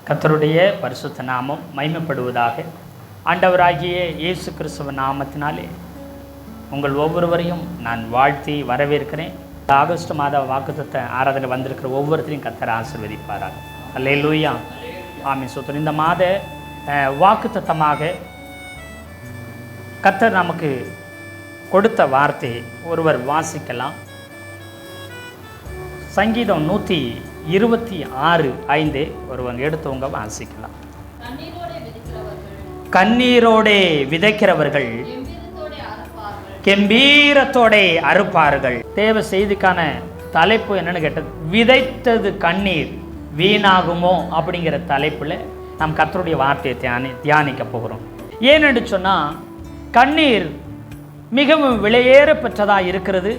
கர்த்தருடைய பரிசுத்த நாமம் மகிமைப்படுவதாக. ஆண்டவராகிய இயேசு கிறிஸ்துவ நாமத்தினாலே உங்கள் ஒவ்வொருவரையும் நான் வாழ்த்தி வரவேற்கிறேன். ஆகஸ்ட் மாத வாக்குத்தத்த ஆராதனை வந்திருக்கிற ஒவ்வொருத்தரையும் கர்த்தர் ஆசீர்வதிப்பாராக. அல்லேலூயா, ஆமென். சோத்திரம். இந்த மாத வாக்குத்தத்தமாக கர்த்தர் நமக்கு கொடுத்த வார்த்தை ஒருவர் வாசிக்கலாம். சங்கீதம் 126:5 ஒருவங்க எடுத்தவங்க வாசிக்கலாம். கண்ணீரோடே விதைக்கிறவர்கள் கெம்பீரத்தோட அறுப்பார்கள். தேவ செய்திக்கான தலைப்பு என்னன்னு கேட்டது, விதைத்தது கண்ணீர் வீணாகுமோ அப்படிங்கிற தலைப்புல நாம் கர்த்தருடைய வார்த்தையை தியானிக்க போகிறோம். ஏனென்று சொன்னா, கண்ணீர் மிகவும் விலையேற பெற்றதா இருக்கிறது.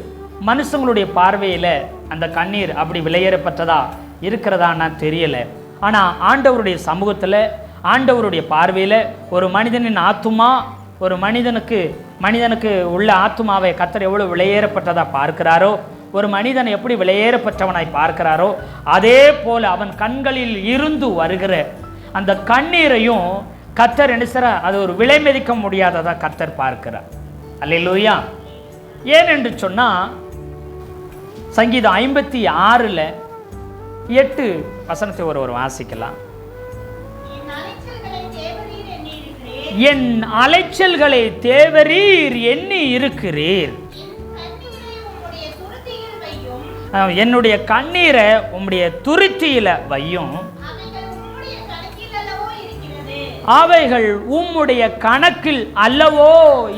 மனுஷங்களுடைய பார்வையில் அந்த கண்ணீர் அப்படி விலையேறப்பட்டதா இருக்கிறதான்னு தெரியலை. ஆனால் ஆண்டவருடைய சமூகத்தில், ஆண்டவருடைய பார்வையில் ஒரு மனிதனின் ஆத்துமா, ஒரு மனிதனுக்கு உள்ள ஆத்துமாவை கர்த்தர் எவ்வளோ விலையேறப்பட்டதா பார்க்கிறாரோ, ஒரு மனிதன் எப்படி விலையேறப்பட்டவனாய் பார்க்கிறாரோ, அதே போல் அவன் கண்களில் இருந்து வருகிற அந்த கண்ணீரையும் கர்த்தர் என்ன செய்றார், அது ஒரு விலை மதிக்க முடியாததா கர்த்தர் பார்க்கிறார். அல்லேலூயா. ஏனென்று சொன்னால், சங்கீதம் 56:8 வசனத்தை ஒருவர் வாசிக்கலாம். என் அலைச்சல்களை தேவரீர் எண்ணி இருக்கிறீர், என்னுடைய கண்ணீரை உம்முடைய துருத்தியில வையும், அவைகள் உம்முடைய கணக்கில் அல்லவோ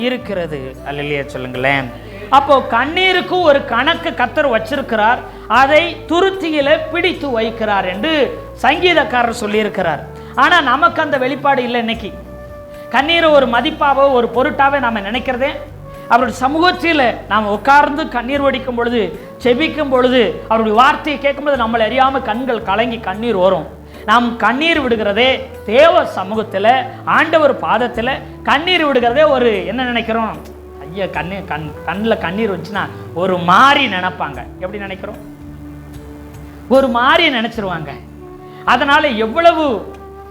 இருக்கிறது. அல்லேலூயா சொல்லுங்களேன். அப்போ கண்ணீருக்கு ஒரு கணக்கு கர்த்தர் வச்சிருக்கிறார், அதை துருத்தியில பிடித்து வைக்கிறார் என்று சங்கீதக்காரர் சொல்லியிருக்கிறார். ஆனால் நமக்கு அந்த வெளிப்பாடு இல்லை. இன்னைக்கு கண்ணீரை ஒரு மதிப்பாவோ ஒரு பொருட்டாவே நாம் நினைக்கிறதே. அவருடைய சமூகத்தில் நாம் உட்கார்ந்து கண்ணீர் வடிக்கும் பொழுது, செபிக்கும் பொழுது, அவருடைய வார்த்தையை கேட்கும்போது நம்மளை அறியாமல் கண்கள் கலங்கி கண்ணீர் வரும். நாம் கண்ணீர் விடுகிறதே தேவ சமூகத்தில், ஆண்டவர் பாதத்தில் கண்ணீர் விடுகிறதே ஒரு என்ன நினைக்கிறோம், ஐயா கண்ணில் கண்ணீர் வச்சுன்னா ஒரு மாதிரி நினைப்பாங்க. எப்படி நினைக்கிறோம்? ஒரு மாதிரி நினைச்சிருவாங்க. அதனால எவ்வளவு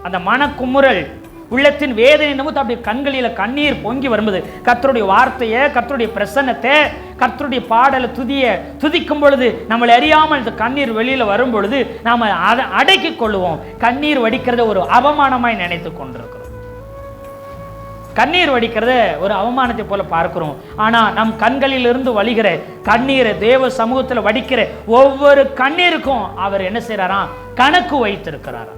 அந்த மனக்குமுறல், உள்ளத்தின் வேதனை நிமித்தம் அப்படி கண்களில் கண்ணீர் பொங்கி வரும்போது, கர்த்தருடைய வார்த்தையை, கர்த்தருடைய பிரசன்னத்தை, கர்த்தருடைய பாடலை, துதிக்கும் பொழுது நம்மளை அறியாமல் இந்த கண்ணீர் வெளியில் வரும் பொழுது நாம் அதை அடக்கி கொள்ளுவோம். கண்ணீர் வடிக்கிறத ஒரு அவமானமாய் நினைத்து கொண்டிருக்கிறோம். கண்ணீர் வடிக்கிறத ஒரு அவமானத்தை போல பார்க்கிறோம். ஆனால் நம் கண்களில் இருந்து வழிகிற கண்ணீரை தேவ சமூகத்தில் வடிக்கிற ஒவ்வொரு கண்ணீருக்கும் அவர் என்ன செய்யறாராம், கணக்கு வைத்திருக்கிறாராம்.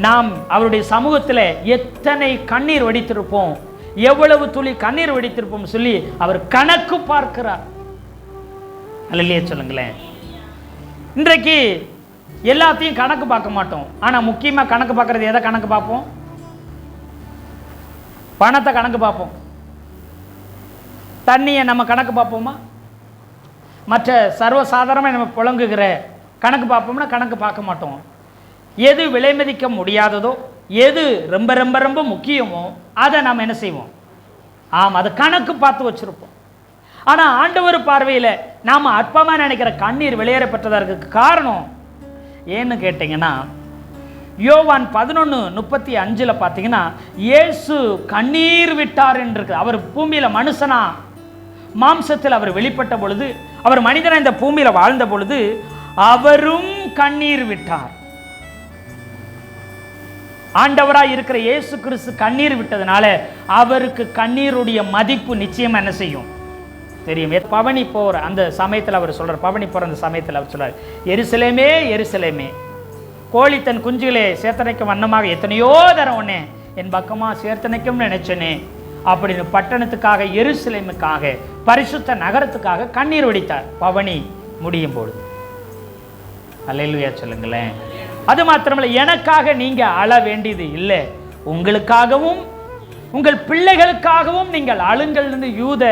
நாம் அவருடைய சமூகத்தில் எத்தனை கண்ணீர் வடித்திருப்போம், எவ்வளவு துளி கண்ணீர் வடித்திருப்போம் சொல்லி அவர் கணக்கு பார்க்கிறார். அல்லேலூயா சொல்லுங்களேன். இன்றைக்கு எல்லாத்தையும் கணக்கு பார்க்க மாட்டோம். ஆனால் முக்கியமாக கணக்கு பார்க்கறது எதை கணக்கு பார்ப்போம்? பணத்தை கணக்கு பார்ப்போம். தண்ணியை நம்ம கணக்கு பார்ப்போமா? மற்ற சர்வசாதாரணமாக நம்ம புழங்குகிற கணக்கு பார்ப்போம்னா கணக்கு பார்க்க மாட்டோம். எது விலை மதிக்க முடியாததோ, எது ரொம்ப ரொம்ப ரொம்ப முக்கியமோ அதை நாம் என்ன செய்வோம்? அதை கணக்கு பார்த்து வச்சிருப்போம். ஆனால் ஆண்டவர் பார்வையில் நாம் அற்பமாக நினைக்கிற கண்ணீர் வெளியேறப்பட்டதற்கு காரணம் ஏன்னு கேட்டிங்கன்னா, யோவான் 11:35 பார்த்தீங்கன்னா, இயேசு கண்ணீர் விட்டார் என்று. அவர் பூமியில் மனுஷனா மாம்சத்தில் அவர் வெளிப்பட்ட பொழுது, அவர் மனிதனா இந்த பூமியில் வாழ்ந்த பொழுது அவரும் கண்ணீர் விட்டார். ஆண்டவராக இருக்கிற இயேசு கிறிஸ்து கண்ணீர் விட்டதுனால அவருக்கு கண்ணீருடைய மதிப்பு நிச்சயம் என்ன செய்யும் தெரியும். பவனி போகிற அந்த சமயத்தில் அவர் சொல்றார், பவனி போகிற அந்த சமயத்தில் அவர் சொல்றார், எருசலேமே எருசலேமே, கோழி தன் குஞ்சுகளை சேர்த்தனைக்கும் வண்ணமாக எத்தனையோ தரம் உடனே என் பக்கமாக சேர்த்தனைக்கும் நினைச்சனே அப்படின்னு பட்டணத்துக்காக, எருசலேமுக்காக, பரிசுத்த நகரத்துக்காக கண்ணீர் வடித்தார் பவனி முடியும் பொழுது. அல்லேலூயா சொல்லுங்களேன். அது மாத்திரமல்ல, எனக்காக நீங்க அழ வேண்டியது இல்லை, உங்களுக்காகவும் உங்கள் பிள்ளைகளுக்காகவும் நீங்கள் அழுங்கள். யூத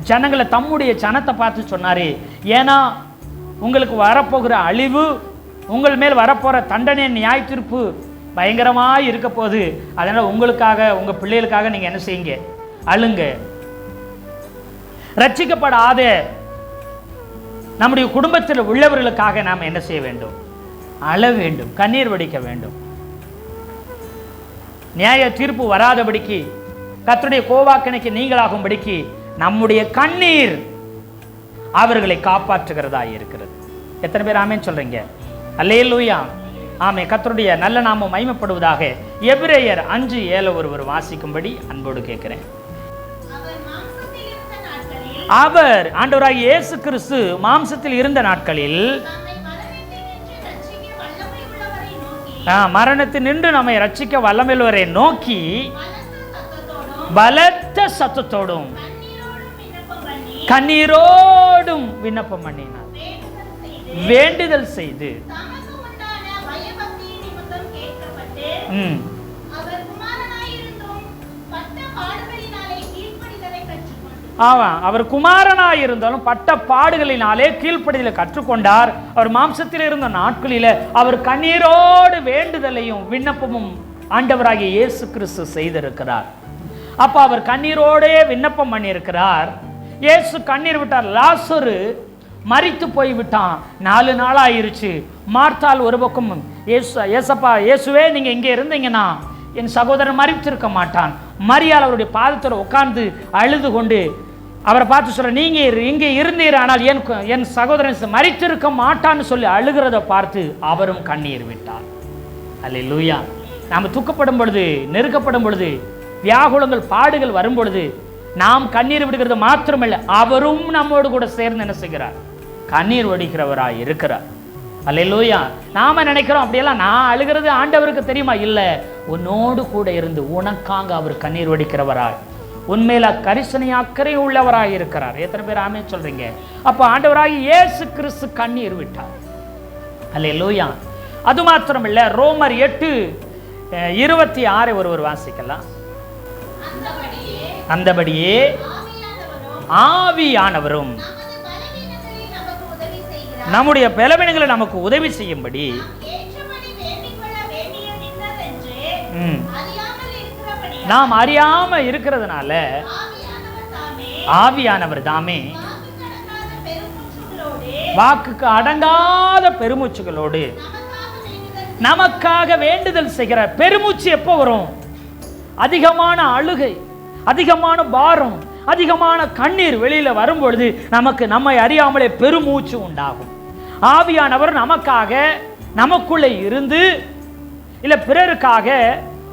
ஜனங்களை, தம்முடைய ஜனத்தை பார்த்து சொன்னாரு, ஏன்னா உங்களுக்கு வரப்போகிற அழிவு, உங்கள் மேல் வரப்போகிற தண்டனை, நியாய தீர்ப்பு பயங்கரமாக இருக்க போகுது. அதனால் உங்களுக்காக, உங்கள் பிள்ளைகளுக்காக நீங்கள் என்ன செய்யுங்க, அழுங்க. ரட்சிக்கப்படாத நம்முடைய குடும்பத்தில் உள்ளவர்களுக்காக நாம் என்ன செய்ய வேண்டும்? அழ வேண்டும், கண்ணீர் வடிக்க வேண்டும். நியாய தீர்ப்பு வராதபடிக்கு, கர்த்தருடைய கோபாக்கினைக்கு நீங்களாகும்படிக்கு நம்முடைய கண்ணீர் அவர்களை காப்பாற்றுகிறதா இருக்கிறது. எத்தனை பேர் ஆமென் சொல்றீங்க? அல்லேலூயா. ஆமே. கர்த்தருடைய நல்ல நாமம் மகிமைப்படுவதாக. எபிரேயர் 5:7 ஒருவர் வாசிக்கும்படி அன்போடு கேட்கிறேன். அவர் ஆண்டவராகிய இயேசு கிறிஸ்து மாம்சத்தில் இருந்த நாட்களில் மரணத்தில் நின்று நம்மை ரட்சிக்க வல்லமையுள்ளவரை நோக்கி பலத்த சத்தத்தோடும் கண்ணீரோடும் விண்ணப்பம் பண்ணினார், வேண்டுதல் செய்து. அவர் குமாரனாயிருந்தாலும் பட்ட பாடுகளினாலே கீழ்ப்படிதலை கற்றுக்கொண்டார். அவர் மாம்சத்தில் இருந்த நாட்களில் அவர் கண்ணீரோடு வேண்டுதலையும் விண்ணப்பமும் ஆண்டவராகிய இயேசு கிறிஸ்து செய்திருக்கிறார். அப்ப அவர் கண்ணீரோடே விண்ணப்பம் பண்ணியிருக்கிறார். இயேசு கண்ணீர் விட்டார். லாசரு மரித்து போய் விட்டான். 4 நாள் ஆயிருச்சு. மார்த்தாள் ஒரு பக்கம், ஏசப்பா இயேசுவே நீங்க இங்கே இருந்தீங்கன்னா என் சகோதரன் மரித்திருக்க மாட்டான். மரியாள் அவருடைய பாதத்தில் உட்கார்ந்து அழுது கொண்டு அவரை பார்த்து சொல்ற, நீங்க இங்கே இருந்தீர் ஆனால் என் சகோதரன் மரித்திருக்க மாட்டான்னு சொல்லி அழுகிறத பார்த்து அவரும் கண்ணீர் விட்டார். அல்லேலூயா. நாம் துக்கப்படும் பொழுது, நெருக்கப்படும் பொழுது, வியாகுலங்கள் பாடுகள் வரும் பொழுது நாம் கண்ணீர் விடுகிறது மாத்திரமல்ல, அவரும் நம்மோடு கூட சேர்ந்து என்ன செய்கிறார்? கண்ணீர் வடிக்கிறவராய் இருக்கிறார். அல்லேலூயா. நாம நினைக்கிறோம் அப்படியெல்லாம் நான் அழுகிறது ஆண்டவருக்கு தெரியுமா? இல்லை, உன்னோடு கூட இருந்து உனக்காக அவர் கண்ணீர் வடிக்கிறவராய், உண்மையில கரிசனை அக்கறை உள்ளவராய் இருக்கிறார். எத்தனை பேர் ஆமென் சொல்றீங்க? அப்போ ஆண்டவராகி இயேசு கிறிஸ்து கண்ணீர் விட்டார். அல்லேலூயா. அது மாத்திரமல்ல, ரோமர் 8:26 ஒருவர் வாசிக்கலாம். அந்தபடியே ஆவியானவரும் நம்முடைய பலவீனங்களை நமக்கு உதவி செய்யும்படி நாம் அறியாம இருக்கிறதுனால ஆவியானவர் தாமே வாக்குக்கு அடங்காத பெருமூச்சுகளோடு நமக்காக வேண்டுதல் செய்கிறார். பெருமூச்சு எப்போ வரும்? அதிகமான அழுகை, அதிகமான பாரம், அதிகமான கண்ணீர் வெளியில வரும்பொழுது நமக்கு நம்மை அறியாமலே பெருமூச்சு உண்டாகும். ஆவியானவர் நமக்காக, நமக்குள்ளே இருந்து இல்ல பிறருக்காக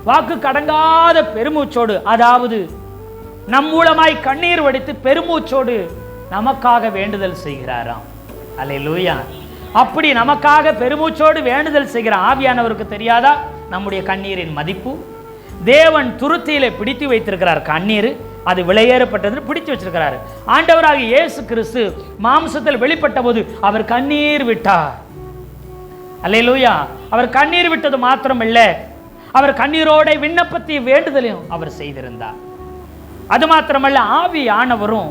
வாக்கு கடங்காத பெருமூச்சோடு, அதாவது நம் மூலமாய் கண்ணீர் வடித்து பெருமூச்சோடு நமக்காக வேண்டுதல் செய்கிறாராம். அல்லேலூயா. அப்படி நமக்காக பெருமூச்சோடு வேண்டுதல் செய்கிற ஆவியானவருக்கு தெரியாதா நம்முடைய கண்ணீரின் மதிப்பு? தேவன் துருத்தியிலே பிடித்து வைத்திருக்கிறார் கண்ணீர், அது விலையேறப்பட்டது பிடித்து வச்சிருக்கிறார். ஆண்டவராகிய இயேசு கிறிஸ்து மாம்சத்தில் வெளிப்பட்ட போது அவர் கண்ணீர் விட்டார். அல்லேலூயா. அவர் கண்ணீர் விட்டது மாத்திரமல்ல, அவர் கண்ணீரோட விண்ணப்பத்தை வேண்டுதலையும் அவர் செய்திருந்தார். அது மாத்திரமல்ல, ஆவியானவரும்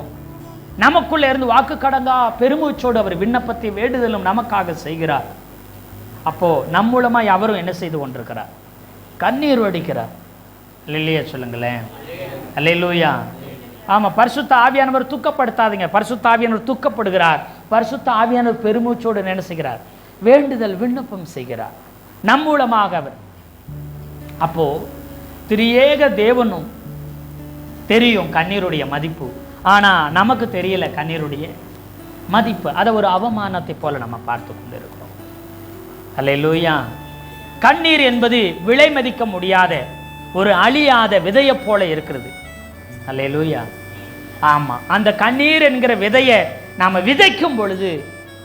நமக்குள்ள இருந்து வாக்கு கடங்கா பெருமூச்சோடு அவர் விண்ணப்பத்தை வேண்டுதலும் நமக்காக செய்கிறார். அப்போ நம் மூலமாய் அவரும் என்ன செய்து கொண்டிருக்கிறார்? கண்ணீர் வடிக்கிறார். இல்லையா சொல்லுங்களேன். அல்லேலூயா. ஆமா. பரிசுத்த ஆவியானவர் துக்கப்படுத்தாதீங்க. பரிசுத்த ஆவியானவர் துக்கப்படுகிறார். பரிசுத்த ஆவியானவர் பெருமூச்சோடு என்ன செய்கிறார்? வேண்டுதல் விண்ணப்பம் செய்கிறார் நம் மூலமாக அவர். அப்போ திரியேக தேவனும் தெரியும் கண்ணீருடைய மதிப்பு, ஆனா நமக்கு தெரியல கண்ணீருடைய மதிப்பு. அதை ஒரு அவமானத்தை போல நம்ம பார்த்து கொண்டு இருக்கிறோம். அல்லேலூயா. கண்ணீர் என்பது விலை மதிக்க முடியாத ஒரு அழியாத விதையை போல இருக்கிறது. அல்லேலூயா. ஆமா. அந்த கண்ணீர் என்கிற விதையை நாம விதைக்கும் பொழுது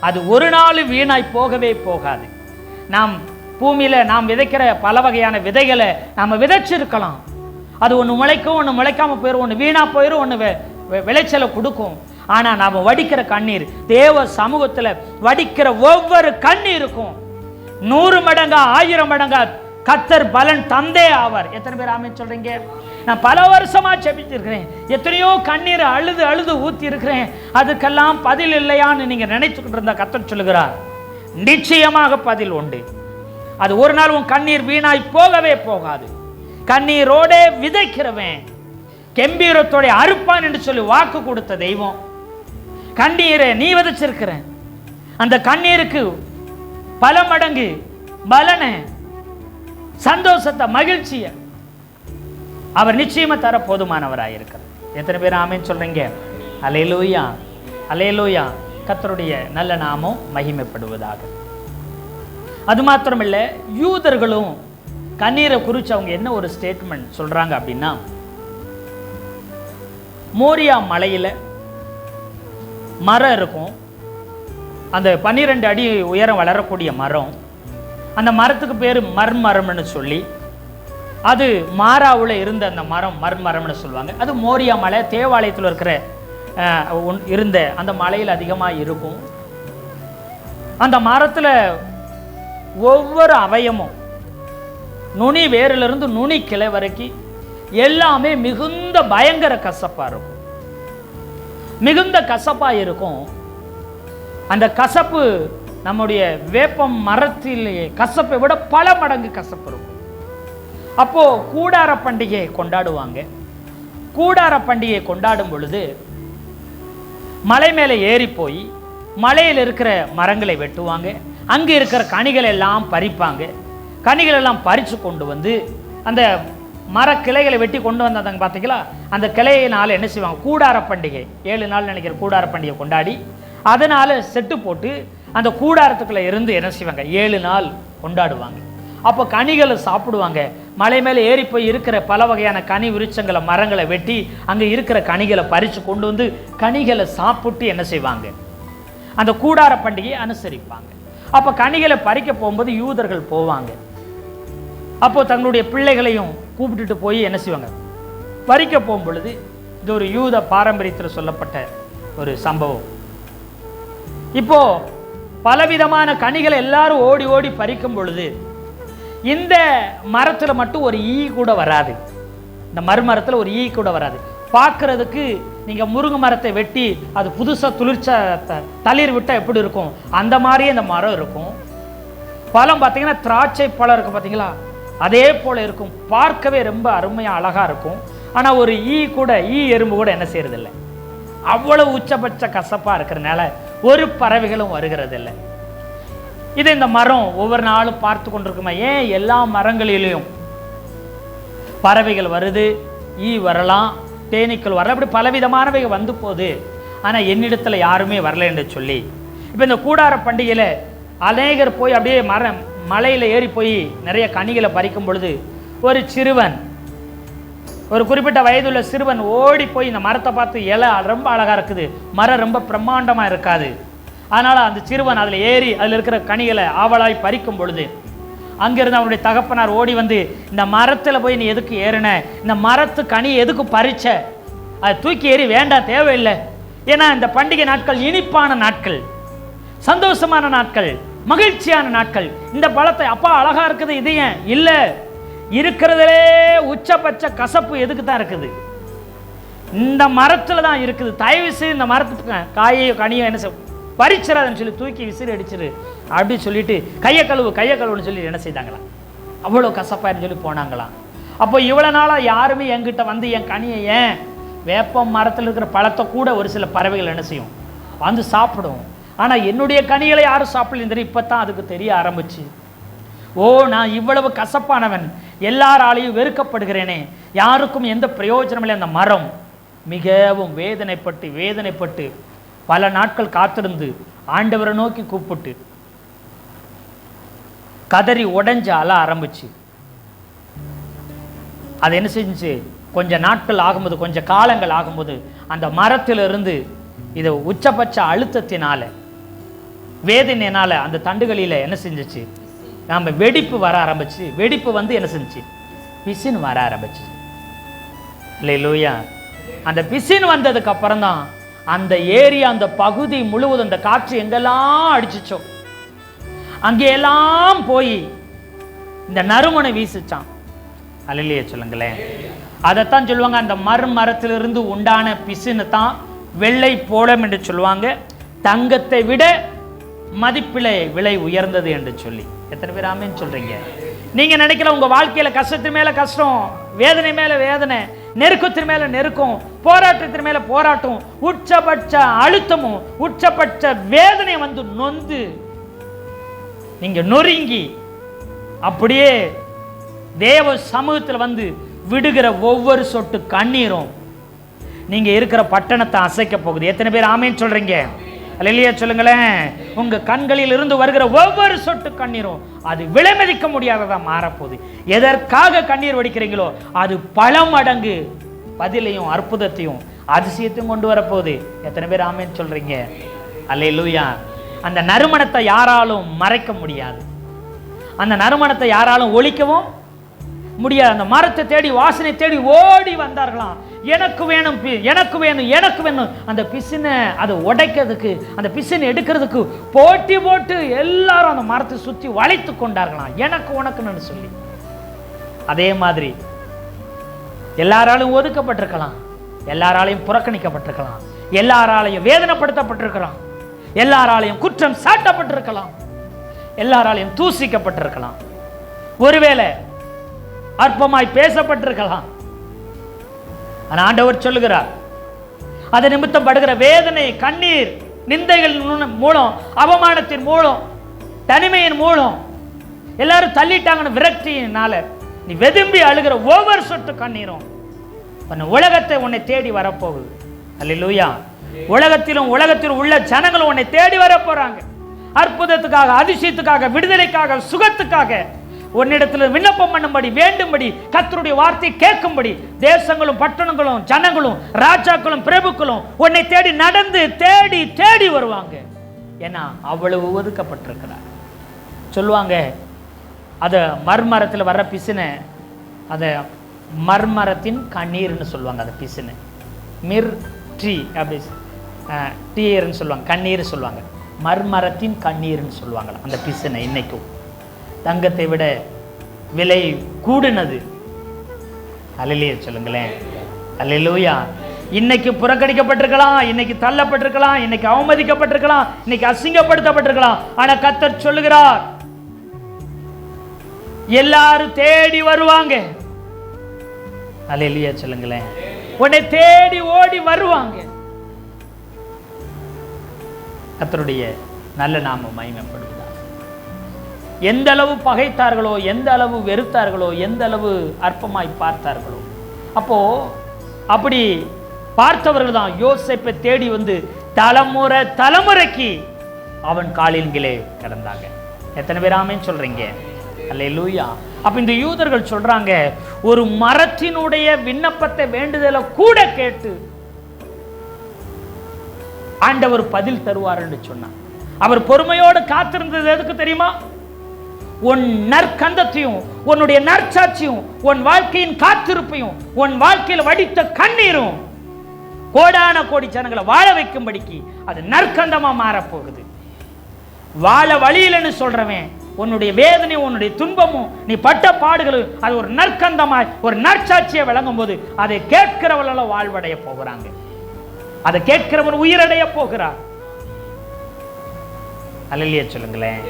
அது ஒரு நாள் வீணாய் போகவே போகாது. நாம் பூமியில நாம் விதைக்கிற பல வகையான விதைகளை நாம விதைச்சிருக்கலாம். அது ஒன்று முளைக்கும், ஒன்று முளைக்காம போயிடும், ஒன்று வீணா போயிடும், ஒன்று விளைச்சலை கொடுக்கும். ஆனா நாம வடிக்கிற கண்ணீர், தேவ சமூகத்துல வடிக்கிற ஒவ்வொரு கண்ணீருக்கும் 100 மடங்கா 1000 மடங்கா கர்த்தர் பலன் தந்தே ஆவார். எத்தனை பேர் ஆமென் சொல்றீங்க? நான் பல வருஷமா ஜெபிச்சிருக்கிறேன், எத்தனையோ கண்ணீர் அழுது அழுது ஊத்தி இருக்கிறேன், அதுக்கெல்லாம் பதில் இல்லையான்னு நீங்க நினைச்சுக்கிட்டு இருந்தா கர்த்தர் சொல்லுகிறார், நிச்சயமாக பதில் உண்டு. அது ஒரு நாள் உன் கண்ணீர் வீணாய் போகவே போகாது. கண்ணீரோட விதைக்கிறவன் கம்பீரத்தோட அறுப்பான் என்று சொல்லி வாக்கு கொடுத்த தெய்வம். கண்ணீரை நீ விதைச்சிருக்கிற அந்த கண்ணீருக்கு பல மடங்கு பலனை, சந்தோஷத்தை, மகிழ்ச்சியை அவர் நிச்சயமா தர போதுமானவராயிருக்கிறார். எத்தனை பேர் ஆமென் சொல்றீங்க? அல்லேலூயா, அல்லேலூயா. கர்த்தருடைய நல்ல நாமம் மகிமைப்படுவதாக. அது மாத்திரமில்ல, யூதர்களும் கண்ணீரை குறித்து அவங்க என்ன ஒரு ஸ்டேட்மெண்ட் சொல்றாங்க அப்படின்னா, மோரியா மலையில மரம் இருக்கும், அந்த 12 அடி உயரம் வளரக்கூடிய மரம். அந்த மரத்துக்கு பேர் மர்மரம்னு சொல்லி, அது மாராவில் இருந்த அந்த மரம் மர்மரம்னு சொல்லுவாங்க. அது மோரியா மலை, தேவாலயத்தில் இருக்கிற இருந்த அந்த மலையில் அதிகமாக இருக்கும். அந்த மரத்தில் ஒவ்வொரு அவயமும் நுனி வேரிலிருந்து நுனி கிளை வரைக்கும் எல்லாமே மிகுந்த பயங்கர கசப்பா இருக்கும், மிகுந்த கசப்பா இருக்கும். அந்த கசப்பு நம்முடைய வேப்பம் மரத்திலேயே கசப்பை விட பல மடங்கு கசப்பு இருக்கும். அப்போ கூடார பண்டிகை கொண்டாடுவாங்க. கூடார பண்டிகை கொண்டாடும் பொழுது மலை மேலே ஏறி போய் மலையில் இருக்கிற மரங்களை வெட்டுவாங்க, அங்கே இருக்கிற கனிகள் எல்லாம் பறிப்பாங்க. கனிகள் எல்லாம் பறித்து கொண்டு வந்து அந்த மர கிளைகளை வெட்டி கொண்டு வந்தாங்க பார்த்தீங்களா, அந்த கிளையினால் என்ன செய்வாங்க, கூடார பண்டிகை 7 நாள் நினைக்கிற கூடார பண்டிகை கொண்டாடி அதனால் செட்டு போட்டு அந்த கூடாரத்துக்குள்ளே இருந்து என்ன செய்வாங்க, 7 நாள் கொண்டாடுவாங்க. அப்போ கனிகளை சாப்பிடுவாங்க. மலை மேலே ஏறி போய் இருக்கிற பல வகையான கனி விருட்சங்களை மரங்களை வெட்டி அங்கே இருக்கிற கனிகளை பறித்து கொண்டு வந்து கனிகளை சாப்பிட்டு என்ன செய்வாங்க, அந்த கூடார பண்டிகையை அனுசரிப்பாங்க. அப்போ கனிகளை பறிக்க போகும்போது யூதர்கள் போவாங்க. அப்போ தங்களுடைய பிள்ளைகளையும் கூப்பிட்டுட்டு போய் என்ன செய்வாங்க, பறிக்க போகும் பொழுது, இது ஒரு யூத பாரம்பரியத்தில் சொல்லப்பட்ட ஒரு சம்பவம். இப்போ பலவிதமான கனிகளை எல்லாரும் ஓடி ஓடி பறிக்கும் பொழுது இந்த மரத்தில் மட்டும் ஒரு ஈ கூட வராது. இந்த மரத்தில் ஒரு ஈ கூட வராது. பார்க்கறதுக்கு நீங்கள் முருங்கை மரத்தை வெட்டி அது புதுசாக துளிர்ச்சா தளிர் விட்டால் எப்படி இருக்கும், அந்த மாதிரியே இந்த மரம் இருக்கும். பழம் பார்த்தீங்கன்னா திராட்சை பழம் இருக்கும் பார்த்தீங்களா, அதே போல் இருக்கும். பார்க்கவே ரொம்ப அருமையாக அழகாக இருக்கும். ஆனால் ஒரு ஈ எறும்பு கூட என்ன செய்யறதில்லை. அவ்வளவு உச்சபட்ச கசப்பாக இருக்கிறதுனால ஒரு பறவைகளும் வருகிறதில்லை. இது இந்த மரம் ஒவ்வொரு நாளும் பார்த்து கொண்டிருக்குமா, ஏன் எல்லா மரங்களிலையும் பறவைகள் வருது, ஈ வரலாம், தேனீக்கள் வரலாம், அப்படி பலவிதமானவைகள் வந்து போகுது, ஆனால் என்னிடத்தில் யாருமே வரல என்று சொல்லி இப்போ இந்த கூடார பண்டிகையில் அநேகர் போய் அப்படியே மலையில் ஏறி போய் நிறைய கனிகளை பறிக்கும் பொழுது ஒரு சிறுவன், ஒரு குறிப்பிட்ட வயதுள்ள சிறுவன் ஓடி போய் இந்த மரத்தை பார்த்து, இலை ரொம்ப அழகாக இருக்குது, மரம் ரொம்ப பிரம்மாண்டமாக இருக்காது, அதனால் அந்த சிறுவன் அதில் ஏறி அதில் இருக்கிற கனிகளை ஆவலாய் பறிக்கும் பொழுது அங்கிருந்து அவனுடைய தகப்பனார் ஓடி வந்து, இந்த மரத்தில் போய் நீ எதுக்கு ஏறின, இந்த மரத்து கனி எதுக்கு பறிச்ச, அதை தூக்கி ஏறி வேண்டாம், தேவையில்லை, ஏன்னா இந்த பண்டிகை நாட்கள் இனிப்பான நாட்கள், சந்தோஷமான நாட்கள், மகிழ்ச்சியான நாட்கள், இந்த பழத்தை அப்பா அழகா இருக்குது, இது ஏன் இல்லை, இருக்கிறதுலே உச்சபட்ச கசப்பு எதுக்கு தான் இருக்குது, இந்த மரத்தில் தான் இருக்குது, தயவு செய்து இந்த மரத்துக்கு காயையோ கனியோ என்ன செய்ய பறிச்சிடாதுன்னு சொல்லி தூக்கி விசிறி அடிச்சிரு அப்படி சொல்லிட்டு கையை கழுவுன்னு சொல்லி என்ன செய்தாங்களாம், அவ்வளோ கசப்பாயின்னு சொல்லி போனாங்களாம். அப்போ இவ்வளோ நாளாக யாருமே என்கிட்ட வந்து என் கனியை, ஏன் வேப்பம் மரத்தில் இருக்கிற பழத்தை கூட ஒரு சில பறவைகள் என்ன செய்யும் வந்து சாப்பிடும், ஆனால் என்னுடைய கனிகளை யாரும் சாப்பிடல, இப்போ தான் அதுக்கு தெரிய ஆரம்பிச்சு, ஓ நான் இவ்வளவு கசப்பானவன், எல்லாராலையும் வெறுக்கப்படுகிறேனே, யாருக்கும் எந்த பிரயோஜனம் இல்லை. அந்த மரம் மிகவும் வேதனைப்பட்டு பல நாட்கள் காத்திருந்து ஆண்டவரை நோக்கி கூப்பிட்டு கதறி உடைஞ்சு அழ ஆரம்பிச்சு, அது என்ன செஞ்சு கொஞ்ச நாட்கள் ஆகும்போது, கொஞ்ச காலங்கள் ஆகும்போது அந்த மரத்திலிருந்து இது உச்சபட்ச அழுத்தத்தினால வேதனையினால அந்த தண்டுகளில் என்ன செஞ்சிச்சு, நம்ம வெடிப்பு வர ஆரம்பிச்சு, வெடிப்பு வந்து என்ன செஞ்சு பிசின் வர ஆரம்பிச்சு. இல்லையா, அந்த பிசின் வந்ததுக்கு அப்புறம் தான் அந்த ஏரியா, அந்த பகுதி முழுவதும் அந்த காற்று எங்கெல்லாம் அடிச்சுச்சோ அங்கெல்லாம் போய் இந்த நறுமணை வீசிச்சான். அல்லேலூயா சொல்லுங்களேன். அதைத்தான் சொல்லுவாங்க, அந்த மரத்திலிருந்து உண்டான பிசினை தான் வெள்ளை போலம் என்று சொல்லுவாங்க, தங்கத்தை விட மதிப்பிலே விலை உயர்ந்தது என்று சொல்லி. எத்தனை பேர் ஆமென் சொல்றீங்க? நீங்க நினைக்கல உங்க வாழ்க்கையில கஷ்டத்தின் மேல கஷ்டம், வேதனை மேல வேதனை, நெருக்கத்தின் மேல நெருக்கம், போராட்டத்தின் மேல போராட்டம், உச்சபட்ச அழுத்தமும் உச்சபட்ச வேதனை வந்து நொந்து நீங்க நொறுங்கி அப்படியே தேவ சமூகத்தில் வந்து விடுகிற ஒவ்வொரு சொட்டு கண்ணீரும் நீங்க இருக்கிற பட்டணத்தை அசைக்க போகுது. எத்தனை பேர் ஆமேன்னு சொல்றீங்க? அல்லேலூயா சொல்லுங்களேன். உங்க கண்களில் இருந்து வருகிற ஒவ்வொரு சொட்டு கண்ணீரும் அது விலைமதிக்க முடியாததா மாறப்போகுது. எதற்காக கண்ணீர் வடிக்கிறீங்களோ அது பல மடங்கு பதிலையும் அற்புதத்தையும் அதிசயத்தையும் கொண்டு வரப்போகுது. எத்தனை பேர் ஆமேன்னு சொல்றீங்க? அல்லேலூயா. அந்த நறுமணத்தை யாராலும் மறைக்க முடியாது. அந்த நறுமணத்தை யாராலும் ஒழிக்கவும் முடியாது. அந்த மரத்தை தேடி வாசனை தேடி ஓடி வந்தார்களாம். எனக்கு வேணும், எனக்கு வேணும், எனக்கு வேணும். அந்த பிசினை அதை உடைக்கிறதுக்கு, அந்த பிசினை எடுக்கிறதுக்கு போட்டி போட்டு எல்லாரும் அந்த மரத்தை சுற்றி வளைத்து கொண்டார்களாம், எனக்கு உனக்குன்னு சொல்லி. அதே மாதிரி எல்லாராலும் ஒதுக்கப்பட்டிருக்கலாம், எல்லாராலையும் புறக்கணிக்கப்பட்டிருக்கலாம், எல்லாராலையும் வேதனைப்படுத்தப்பட்டிருக்கலாம், எல்லாராலையும் குற்றம் சாட்டப்பட்டிருக்கலாம், எல்லாராலையும் தூசிக்கப்பட்டிருக்கலாம், ஒருவேளை அற்பமாய் பேசப்பட்டிருக்கலாம். ஆனா ஆண்டவர் சொல்லுகிறார், அது நிமித்தம் படுகிற வேதனை, கண்ணீர், நிந்தைகள் மூலம், அவமானத்தின் மூலம், தனிமையின் மூலம், எல்லாரும் தள்ளிட்டாங்கன்னு விரக்தியினால நீ வெதும்பி அழுகிற ஒவ்வொரு சொட்டு கண்ணீரும் உலகத்தை உன்னை தேடி வரப்போகுது. அல்லேலூயா. உலகத்திலும் உள்ள ஜனங்களும் உன்னை தேடி வர போறாங்க. அற்புதத்துக்காக, அதிசயத்துக்காக, விடுதலைக்காக, சுகத்துக்காக உன்னிடத்தில் விண்ணப்பம் பண்ணும்படி, வேண்டும்படி, கர்த்தருடைய வார்த்தை கேட்கும்படி தேசங்களும் பட்டணங்களும் ஜனங்களும் ராஜாக்களும் பிரபுக்களும் உன்னை தேடி நடந்து தேடி தேடி வருவாங்க. ஏன்னா அவ்வளவு ஒதுக்கப்பட்டிருக்கிறார். சொல்லுவாங்க, அத மர்மரத்தில் வர்ற பிசினை அத மர்மரத்தின் கண்ணீர்னு சொல்லுவாங்க. அந்த பிசினை மிர் ட்ரீ அப்படி டீர்னு சொல்லுவாங்க, கண்ணீர் சொல்லுவாங்க. மர்மரத்தின் கண்ணீர்னு சொல்லுவாங்க அந்த பிசினை. இன்னைக்கும் தங்கத்தை விட விலை கூடுனது. அல்லேலூயா சொல்லுங்களேன். அல்லேலூயா. இன்னைக்கு புறக்கணிக்கப்பட்டிருக்கலாம், இன்னைக்கு தள்ளப்பட்டிருக்கலாம், இன்னைக்கு அவமதிக்கப்பட்டிருக்கலாம், இன்னைக்கு அசிங்கப்படுத்தப்பட்டிருக்கலாம். ஆனா கர்த்தர் சொல்லுகிறார், எல்லாரும் தேடி வருவாங்க. அல்லேலூயா சொல்லுங்களேன். உன்னை தேடி ஓடி வருவாங்க. கர்த்தருடைய நல்ல நாமம் மகிமைப்படுகிறார். எந்த அளவு பகைத்தார்களோ, எந்த அளவு வெறுத்தார்களோ, எந்த அளவு அற்பமாய் பார்த்தார்களோ, அப்போ அப்படி பார்த்தவர்கள் தான் யோசேப்பை தேடி வந்து தலைமுறைக்கு அவன் காலின் கீழே கிடந்தாங்க. எத்தனை பேர் ஆமென் சொல்றீங்க? அல்லேலூயா. அப்ப இந்த யூதர்கள் சொல்றாங்க, ஒரு மரத்தினுடைய விண்ணப்பத்தை, வேண்டுதலை கூட கேட்டு ஆண்டவர் பதில் தருவார் என்று சொன்னார். அவர் பொறுமையோடு காத்திருந்தது எதுக்கு தெரியுமா? உன் நற்கந்தத்தையும், உன்னுடைய நற்சாட்சியும், உன் வாழ்க்கையின் காத்திருப்பையும், உன் வாழ்க்கையில் வடித்த கண்ணீரும் கோடான கோடி ஜனங்களை வாழ வைக்கும்படிக்கு அது நற்கந்தமா மாறப்போகுது. வாழ வழியில்னு சொல்றவன் உன்னுடைய வேதனையும், உன்னுடைய துன்பமும், நீ பட்ட பாடுகளும் அது ஒரு நற்கந்தமாய், ஒரு நற்சாட்சியை விளங்கும் போது அதை கேட்கிறவர்கள வாழ்வடைய போகிறாங்க. அதை கேட்கிறவன் உயிரடைய போகிறார். அல்லேலூயா சொல்லுங்களேன்.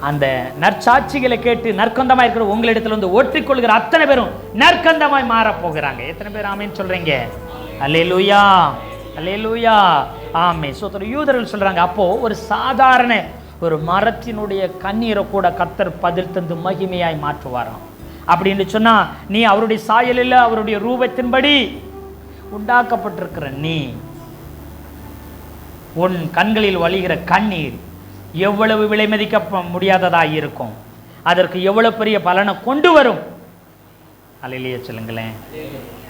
அந்த நற்சாட்சிகளை கேட்டு நற்கந்தமாய் இருக்கிற உங்களிடத்துல வந்து ஒற்றிக்கொள்கிற அத்தனை பேரும் நற்கந்தமாய் மாற போகிறாங்க. எத்தனை பேர் ஆமென் சொல்றீங்க? அல்லேலூயா, அல்லேலூயா, ஆமென். யூதர்கள் சொல்றாங்க, அப்போ ஒரு சாதாரண ஒரு மரத்தினுடைய கண்ணீரை கூட கர்த்தர் பதில் தந்து மகிமையாய் மாற்றுவாராம். அப்படின்னு சொன்னா, நீ அவருடைய சாயலில், அவருடைய ரூபத்தின்படி உண்டாக்கப்பட்டிருக்கிற நீ, உன் கண்களில் வழிகிற கண்ணீர் எவ்வளவு விலை மதிக்க முடியாததாக இருக்கும், அதற்கு எவ்வளவு பெரிய பலனை கொண்டு வரும். அல்லேலூயா சொல்லுங்களேன்.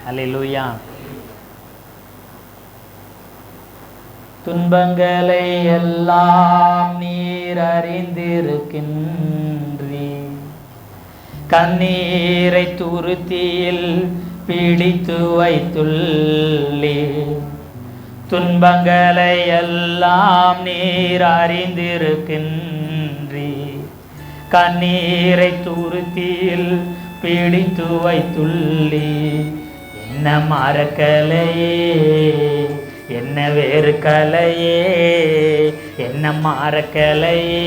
அல்லேலூயா. துன்பங்களை எல்லாம் நீர் அறிந்திருக்கின்றீர், கண்ணீரை துருத்தியில் பிடித்து வைத்துள்ளீர். துன்பங்களை எல்லாம் நீர் அறிந்திருக்கின்றீர், கண்ணீரை துருத்தியில் பிடித்து வைத்துள்ளீர். என்ன மறக்கலையே, என்ன வெறுக்கலையே, என்ன மறக்கலையே,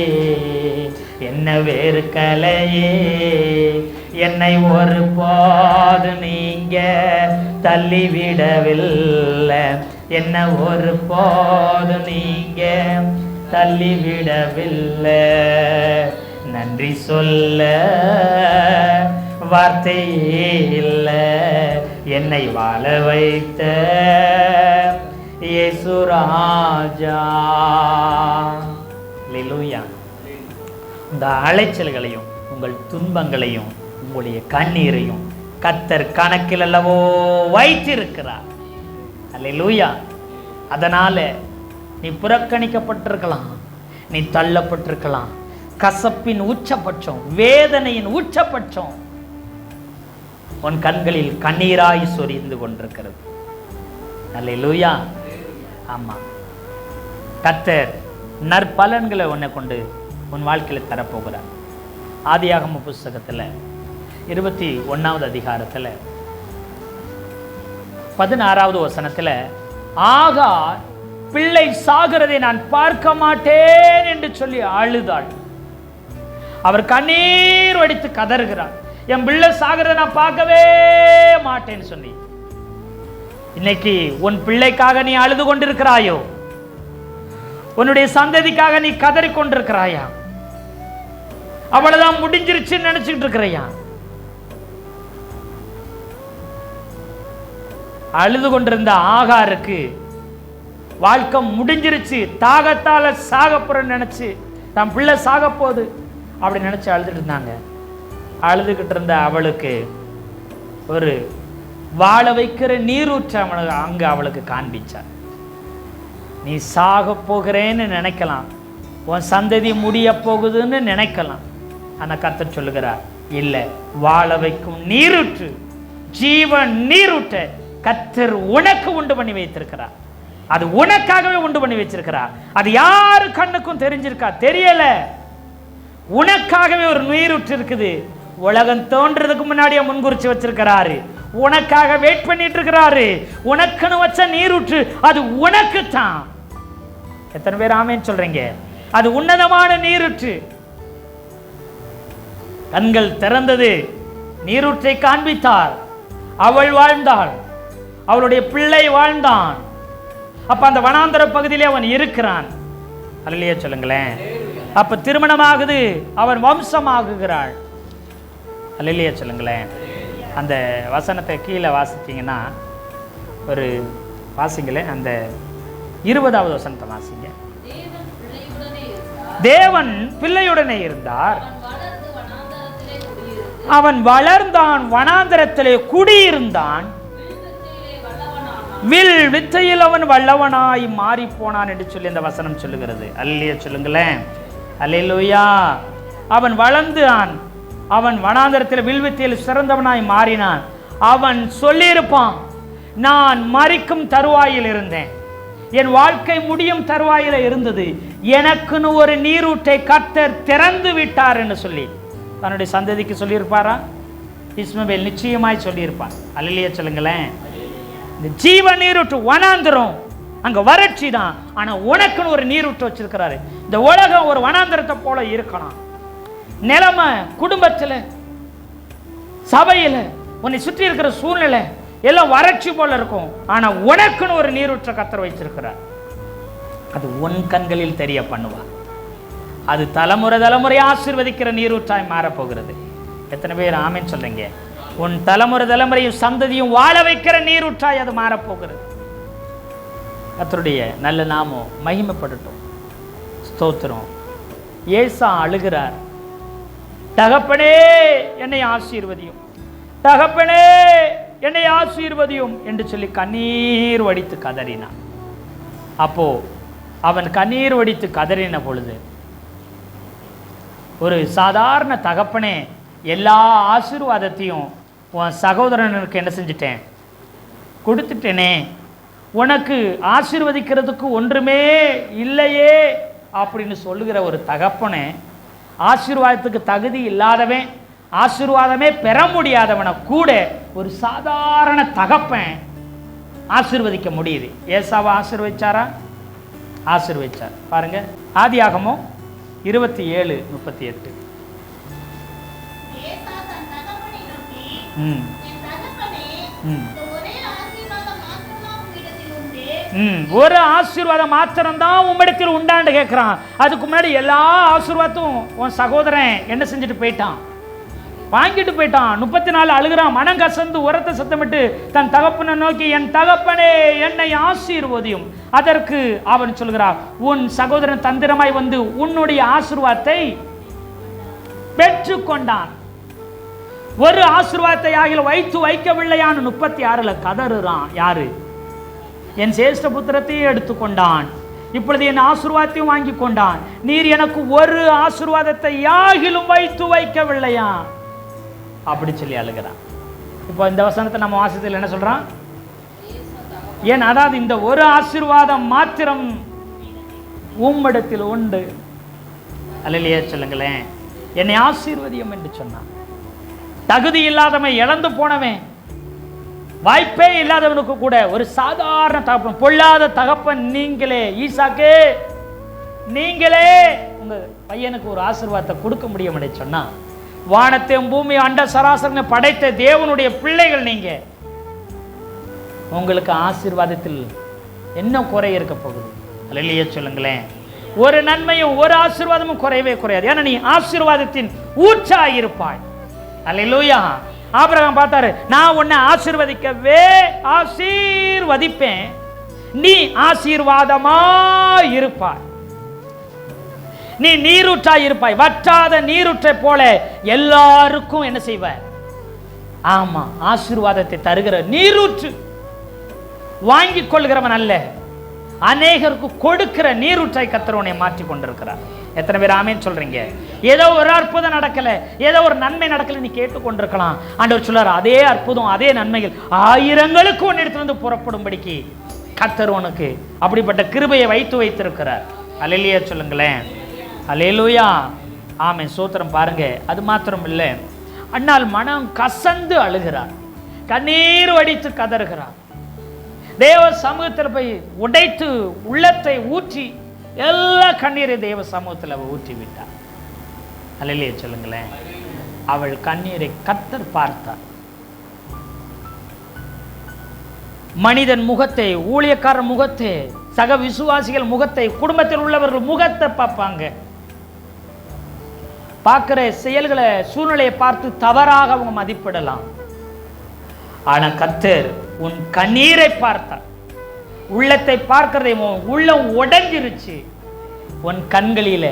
என்ன வெறுக்கலையே. என்னை ஒரு போது நீங்க தள்ளிவிடவில்லை, என்ன ஒரு போது நீங்க தள்ளிவிடவில்லை. நன்றி சொல்ல வார்த்தையே இல்ல என்னை வாழ வைத்த இயேசு ராஜா. அல்லேலூயா. இந்த அலைச்சல்களையும் உங்கள் துன்பங்களையும் உங்களுடைய கண்ணீரையும் கர்த்தர் கணக்கில் அல்லவோ வைத்திருக்கிறார். அல்லேலூயா. அதனால நீ புறக்கணிக்கப்பட்டிருக்கலாம், நீ தள்ளப்பட்டிருக்கலாம், கசப்பின் உச்சபட்சம், வேதனையின் உச்சபட்சம் உன் கண்களில் கண்ணீராய் சொரிந்து கொண்டிருக்கிறது. அல்லேலூயா. ஆமா, கர்த்தர் நற்பலன்களை உன்னை கொண்டு உன் வாழ்க்கையில் தரப்போகிறார். ஆதியாகம புஸ்தகத்தில் 21வது அதிகாரத்தில் 16வது வசனத்தில், ஆகார் பிள்ளை சாகிறதை நான் பார்க்க மாட்டேன் என்று சொல்லி அழுதாள். அவர் கண்ணீர் வடித்து கதறுகிறார், என் பிள்ளை சாகிறதை நான் பார்க்கவே மாட்டேன்னு சொல்லி. இன்னைக்கு உன் பிள்ளைக்காக நீ அழுது கொண்டிருக்கிறாயோ? உன்னுடைய சந்ததிக்காக நீ கதறி கொண்டிருக்கிறாயா? அவ்வளவுதான் முடிஞ்சிருச்சுன்னு நினைச்சுட்டு இருக்கிறையா? அழுது கொண்டிருந்த ஆகாருக்கு வாழ்க்கை முடிஞ்சிருச்சு, தாகத்தால சாகப்புறன்னு நினைச்சு, தன் பிள்ளை சாக போகுது அப்படி நினைச்சு அழுதுட்டு இருந்தாங்க. அழுதுகிட்டு இருந்த அவளுக்கு ஒரு வாழ வைக்கிற நீரூற்று அங்க அவளுக்கு காண்பிச்சார். நீ சாக போகிறேன்னு நினைக்கலாம், உன் சந்ததி முடிய போகுதுன்னு நினைக்கலாம், ஆனா கர்த்தர் சொல்லுகிறார், இல்லை, வாழ வைக்கும் நீரூற்று, ஜீவன் நீரூற்றை கர்த்தர் உனக்கு உண்டு பண்ணி வைத்திருக்கிறார். அது உனக்காகவே உண்டு பண்ணி வச்சிருக்கிறார். அது யாரு கண்ணுக்கும் தெரிஞ்சிருக்கா? தெரியல. உனக்காகவே ஒரு நீரூற்று இருக்குது. உலகம் தோன்றதுக்கு முன்னாடியே முன்குறிச்சு வச்சிருக்கிறாரு. உனக்காக வெயிட் பண்ணிட்டு இருக்கிறாரு. உனக்குன்னு வச்ச நீரூற்று அது உனக்கு தான். எத்தனை பேர் ஆமேன்னு சொல்றீங்க? அது உன்னதமான நீரூற்று. கண்கள் திறந்தது, நீரூற்றை காண்பித்தார். அவள் வாழ்ந்தாள், அவளுடைய பிள்ளை வாழ்ந்தான். அப்ப அந்த வனாந்தர பகுதியிலே அவன் இருக்கிறான். அல்லையே சொல்லுங்களேன். அப்ப திருமணமாகுது, அவன் வம்சமாகுகிறாள். அல்லையே சொல்லுங்களேன். அந்த வசனத்தை கீழே வாசித்தீங்கன்னா, ஒரு வாசிங்களேன், அந்த 20வது வசனத்தை வாசிங்க. தேவன் பிள்ளையுடனே இருந்தார், அவன் வளர்ந்தான், வனாந்தரத்திலே குடியிருந்தான், வில் வித்தையில் அவன் வல்லவனாய் மாறி போனான் என்று சொல்லி இந்த வசனம் சொல்லுகிறது. அல்லையே சொல்லுங்களேன். அல்லேலூயா. அவன் வளர்ந்தான், அவன் வனாந்தரத்தில் வில் வித்தையில் சிறந்தவனாய் மாறினான். அவன் சொல்லியிருப்பான், நான் மரிக்கும் தருவாயில் இருந்தேன், என் வாழ்க்கை முடியும் தருவாயில இருந்தது, எனக்குன்னு ஒரு நீரூற்றை கர்த்தர் திறந்து விட்டார் என்று சொல்லி தன்னுடைய சந்ததிக்கு சொல்லியிருப்பாரா? இஸ்மவேல் நிச்சயமாய் சொல்லியிருப்பார். அல்லேலூயா சொல்லுங்களேன். இந்த ஜீவ நீரூற்று வனாந்தரம், அங்க வறட்சி தான், ஆனா உனக்குன்னு ஒரு நீரூற்று வச்சிருக்கிறாரு. இந்த உலகம் ஒரு வனாந்தரத்தை போல இருக்கலாம். நிலைமை, குடும்பத்துல, சபையில, உன்னை சுற்றி இருக்கிற சூழ்நிலை எல்லாம் வறட்சி போல இருக்கும். ஆனா உனக்குன்னு ஒரு நீரூற்றை கர்த்தர் வைச்சிருக்கிறார். அது உன் கண்களில் தெரிய பண்ணுவார். அது தலைமுறை தலைமுறை ஆசீர்வதிக்கிற நீரூற்றாய் மாறப்போகிறது. எத்தனை பேர் ஆமென் சொல்றீங்க? உன் தலைமுறை தலைமுறையும் சந்ததியும் வாழ வைக்கிற நீரூற்றாய் அது மாறப்போகிறது. கர்த்தருடைய நல்ல நாமம் மகிமைப்படட்டும். ஸ்தோத்திரம். ஏசா அழுகிறார், தகப்பனே என்னை ஆசீர்வதியும், தகப்பனே என்னை ஆசீர்வதியும் என்று சொல்லி கண்ணீர் வடித்து கதறினான். அப்போ அவன் கண்ணீர் வடித்து கதறின பொழுது, ஒரு சாதாரண தகப்பனே எல்லா ஆசீர்வாதத்தையும் உன் சகோதரனுக்கு என்ன செஞ்சிட்டேன்? கொடுத்துட்டேனே, உனக்கு ஆசீர்வதிக்கிறதுக்கு ஒன்றுமே இல்லையே அப்படின்னு சொல்லுகிற ஒரு தகப்பனே, ஆசீர்வாதத்துக்கு தகுதி இல்லாதவன், ஆசீர்வாதமே பெற முடியாதவனை கூட ஒரு சாதாரண தகப்பன் ஆசீர்வதிக்க முடியுது. ஏசாவை ஆசீர்வதிச்சாரா? ஆசீர்வதிச்சார். பாருங்க, ஆதியாகமம் 27:38. ஒரு ஆசீர்வாதம் மாத்திரம் தான் உம்மிடத்தில் உண்டான்னு கேட்கிறான். அதுக்கு முன்னாடி எல்லா ஆசீர்வாதத்தும் உன் சகோதரன் என்ன செஞ்சுட்டு போயிட்டான்? வாங்கிட்டு போயிட்டான். 34 அழுகிறான், மனம் கசந்து உரத்த சத்தமிட்டு தன் தகப்பனை நோக்கி, என் தகப்பனே என்னை ஆசீர்வதியும். அதற்கு அவன் சொல்கிறான், உன் சகோதரன் தந்திரமாய் வந்து உன்னுடைய ஆசீர்வாதத்தை பெற்றுக்கொண்டான். ஒரு ஆசீர்வாதத்தை ஆகிய வைத்து வைக்கவில்லையான்னு 36 கதறுறான். யாரு? என் சேஷ்ட புத்திரத்தையே எடுத்துக்கொண்டான், இப்பொழுது என் ஆசீர்வாதத்தையும் வாங்கி கொண்டான். நீர் எனக்கு ஒரு ஆசீர்வாதத்தை யாகிலும் வைத்து வைக்கவில்லையா? அப்படி சொல்லி அழுகிறான். இப்போ இந்த வசனத்தை நம்ம வாசித்தல் என்ன சொல்றான்? ஏன், அதாவது இந்த ஒரு ஆசீர்வாதம் மாத்திரம் உம்மிடத்தில் உண்டு. அல்லேலூயா சொல்லுங்களேன். என்னை ஆசீர்வதியும் என்று சொன்னான். தகுதி இல்லாதவன், இழந்து போனவன், வாய்ப்பே இல்லாதவனுக்கு கூட ஒரு சாதாரண தகப்பன், பொல்லாத தகப்பன் நீங்களே, ஈசாக்கே நீங்களே உங்க பையனுக்கு ஒரு ஆசீர்வாதத்தை கொடுக்க முடியும் என்று சொன்னா, வானத்தையும் பூமி அண்ட சராசரனை படைத்த தேவனுடைய பிள்ளைகள் நீங்க, உங்களுக்கு ஆசீர்வாதத்தில் என்ன குறை இருக்க போகுது? அல்லேலூயா சொல்லுங்களேன். ஒரு நன்மையும் ஒரு ஆசீர்வாதமும் குறையவே குறையாது. ஏன்னா நீ ஆசீர்வாதத்தின் ஊற்றாய் இருப்பாய். அல்லேலூயா. ஆபிரகாம் பார்த்தாரு, நான் உன்னை ஆசீர்வதிக்கவே ஆசீர்வதிப்பேன், நீ ஆசீர்வாதமாய் இருப்பாய், நீ நீரூற்றாய் இருப்பாய், வற்றாத நீரூற்றை போல எல்லாருக்கும் என்ன செய்வ? ஆமா, ஆசீர்வாதத்தை தருகிற நீரூற்று. வாங்கிக் கொள்கிறவன் அல்ல, அநேகருக்கு கொடுக்கிற நீரூற்றை கர்த்தர் உன்னை மாற்றி கொண்டிருக்கிறார். எத்தனை பேர் ஆமென் சொல்றீங்க? ஏதோ ஒரு அற்புதம் நடக்கல, ஏதோ ஒரு நன்மை நடக்கல, நீ கேட்டுக்கொண்டிருக்கலாம். ஆண்டவர் சொல்றார், அதே அற்புதம் அதே நன்மைகள் ஆயிரங்களுக்கு உன்னிடத்திலிருந்து புறப்படும்படிக்கு கர்த்தர் உனக்கு அப்படிப்பட்ட கிருபையை வைத்து வைத்திருக்கிறார். அல்லேலூயா சொல்லுங்களேன். அல்லேலூயா. ஆமென், சோத்திரம். பாருங்க, அது மாத்திரம் இல்லை, அண்ணால் மனம் கசந்து அழுகிறார், கண்ணீர் வடித்து கதறுகிறார். தேவ சமூகத்தில் போய் உடைத்து உள்ளத்தை ஊற்றி எல்லா கண்ணீரை தேவ சமூகத்தில் அவள் ஊற்றி விட்டார். அல்லேலூயா சொல்லுங்களேன். அவள் கண்ணீரை கர்த்தர் பார்த்தார். மனிதன் முகத்தை, ஊழியக்காரர் முகத்தை, சக விசுவாசிகள் முகத்தை, குடும்பத்தில் உள்ளவர்கள் முகத்தை பார்ப்பாங்க. பார்க்கிற செயல்களை, சூழ்நிலையை பார்த்து தவறாக அவங்க மதிப்பிடலாம். ஆனா கர்த்தர் உன் கண்ணீரை பார்த்தார். உள்ளத்தை பார்க்கிறதே, உள்ளம் உடைஞ்சிருச்சு, உன் கண்களில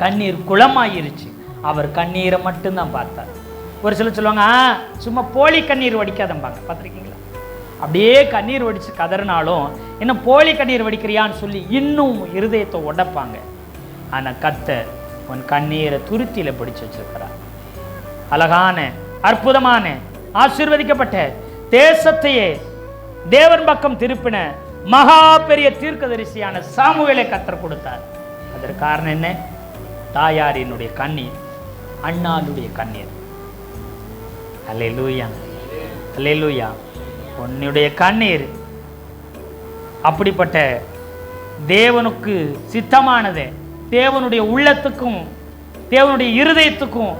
கண்ணீர் குளமாயிருச்சு. அவர் கண்ணீரை மட்டும்தான் பார்த்தார். ஒரு சிலர் சொல்லுவாங்க, சும்மா போலி கண்ணீர் வடிக்காதம்பாங்க, பார்த்துருக்கீங்களா? அப்படியே கண்ணீர் வடிச்சு கதறினாலும் இன்னும் போலி கண்ணீர் வடிக்கிறியான்னு சொல்லி இன்னும் இருதயத்தை உடைப்பாங்க. ஆனா கர்த்தர் உன் கண்ணீரை துருத்தியில பிடிச்சு வச்சிருக்கிறார். அழகான, அற்புதமான, ஆசீர்வதிக்கப்பட்ட தேசத்தையே தேவன் பக்கம் திருப்பின மகா பெரிய தீர்க்கதரிசியான சாமுவேலை கர்த்தர் கொடுத்தார். அதற்கு காரணம் என்ன? தாயாரினுடைய கண்ணீர், அண்ணாளுடைய கண்ணீர். அல்லேலூயா, அல்லேலூயா. உன்னுடைய கண்ணீர் அப்படிப்பட்ட தேவனுக்கு சித்தமானது, தேவனுடைய உள்ளத்துக்கும் தேவனுடைய இருதயத்துக்கும்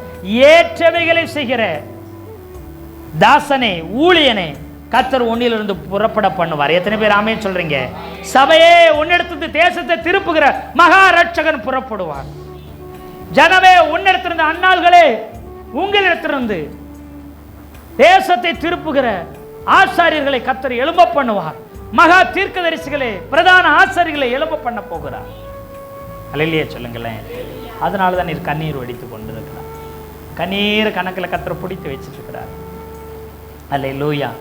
ஏற்றவைகளை செய்கிற தாசனை, ஊழியனை கர்த்தர் உன்னிலிருந்து புறப்பட பண்ணுவார். எத்தனை பேர் ஆமென் சொல்றீங்க? சபையே உன்னிடத்திலிருந்து தேசத்தை திருப்புகிற மகா ரட்சகன் புறப்படுவார். ஜனமே உன்னிடத்திலிருந்து, அன்னாள்களே உங்களிடத்திலிருந்து தேசத்தை திருப்புகிற ஆசாரியர்களை கர்த்தர் எழும்ப பண்ணுவார். மகா தீர்க்கதரிசிகளே, பிரதான ஆசாரியர்களை எழும்ப பண்ண போகிறார். அல்லேலூயா சொல்லுங்களேன். அதனால தான் நீர் கண்ணீர் வடித்துக் கொண்டிருக்கிறார். கண்ணீர் கணக்கில் கர்த்தர் பிடித்து வச்சுட்டு இருக்கிறார். அல்லேலூயா.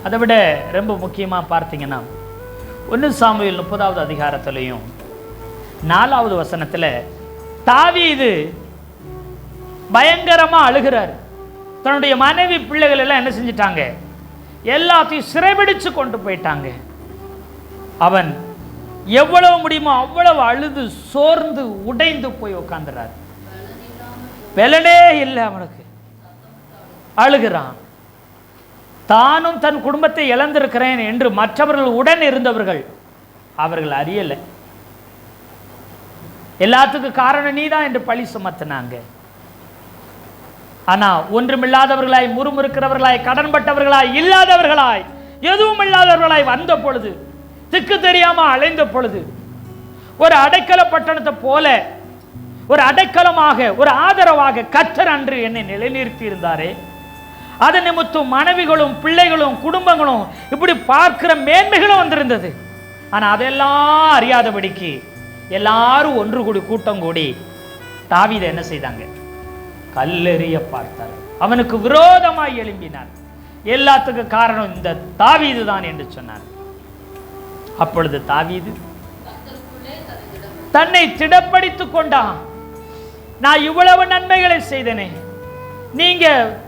அதை விட ரொம்ப முக்கியமாக பார்த்தீங்கன்னா 1 சாமுவேல் 30வது அதிகாரத்திலையும் 4வது வசனத்தில் தாவீது பயங்கரமாக அழுகிறார். தன்னுடைய மனைவி பிள்ளைகள் எல்லாம் என்ன செஞ்சிட்டாங்க? எல்லாத்தையும் சிறைபிடிச்சு கொண்டு போயிட்டாங்க. அவன் எவ்வளவு முடியுமோ அவ்வளவு அழுது சோர்ந்து உடைந்து போய் உட்கார்ந்துறார். பலனே இல்லை அவனுக்கு, அழுகிறான். தானும் தன் குடும்பத்தை இழந்திருக்கிறேன் என்று மற்றவர்கள் உடன் இருந்தவர்கள் அவர்கள் அறியலை. எல்லாத்துக்கும் காரணம் நீதான் என்று பழி சுமத்தினாங்க. ஆனா ஒன்றுமில்லாதவர்களாய், முறுமுறுக்கிறவர்களாய், கடன்பட்டவர்களாய், இல்லாதவர்களாய், எதுவும் இல்லாதவர்களாய் வந்த பொழுது, திக்கு தெரியாம அலைந்த பொழுது, ஒரு அடைக்கல பட்டணத்தை போல ஒரு அடைக்கலமாக, ஒரு ஆதரவாக கர்த்தர் அன்று என்னை நிலைநிறுத்தி இருந்தாரே. அது நிமித்தம் மனைவிகளும் பிள்ளைகளும் குடும்பங்களும் இப்படி பார்க்கிற மேன்மைகளும் வந்திருந்தது. ஆனா அதெல்லாம் அறியாதபடிக்கு எல்லாரும் ஒன்று கூடி கூட்டம் கூடி தாவீதை என்ன செய்தாங்க? கல்லெறிய பார்த்தார். அவனுக்கு விரோதமாய் எழும்பினார். எல்லாத்துக்கும் காரணம் இந்த தாவீது தான் என்று சொன்னார். அப்பொழுது தாவீது தன்னை திடப்படுத்திக் கொண்டான். நான் இவ்வளவு நன்மைகளை செய்தனே, நீங்க